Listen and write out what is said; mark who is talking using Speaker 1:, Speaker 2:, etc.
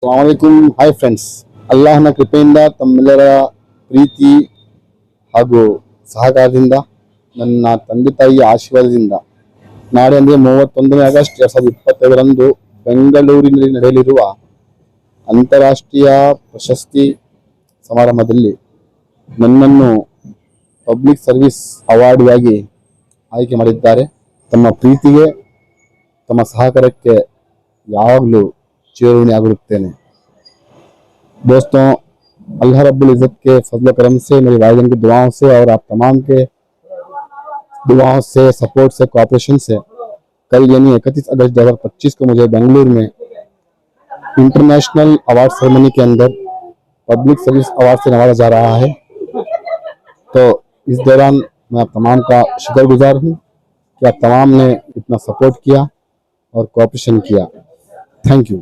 Speaker 1: ಅಸ್ಸಲಾಮಲೈಕುಂ. Hi friends, ಅಲ್ಲಾಹನ ಕೃಪೆಯಿಂದ ತಮ್ಮೆಲ್ಲರ ಪ್ರೀತಿ ಹಾಗೂ ಸಹಕಾರದಿಂದ ನನ್ನ ತಂದೆ ತಾಯಿಯ ಆಶೀರ್ವಾದದಿಂದ ನಾಳೆ ಅಂದರೆ 31 ಆಗಸ್ಟ್ 2025ರಂದು ಬೆಂಗಳೂರಿನಲ್ಲಿ ನಡೆಯಲಿರುವ ಅಂತಾರಾಷ್ಟ್ರೀಯ ಪ್ರಶಸ್ತಿ ಸಮಾರಂಭದಲ್ಲಿ ನನ್ನನ್ನು ಪಬ್ಲಿಕ್ ಸರ್ವಿಸ್ ಅವಾರ್ಡ್ಗಾಗಿ ಆಯ್ಕೆ ಮಾಡಿದ್ದಾರೆ. ತಮ್ಮ ಪ್ರೀತಿಗೆ, ತಮ್ಮ ಸಹಕಾರಕ್ಕೆ ಯಾವಾಗಲೂ चिरऋणी आगिरुत्तेने। दोस्तों, अल्लाह रब्बुल इज़्ज़त के फजल करम से, मेरे वालिदैन की दुआओं से और आप तमाम के दुआओं से, सपोर्ट से, कोऑपरेशन से कल यानी 31 अगस्त 2025 को मुझे बेंगलुरु में इंटरनेशनल अवार्ड सेरेमनी के अंदर पब्लिक सर्विस अवार्ड से नवाजा जा रहा है। तो इस दौरान मैं आप तमाम का शुक्रगुजार हूँ कि आप तमाम ने इतना सपोर्ट किया और कोऑपरेशन किया। Thank you.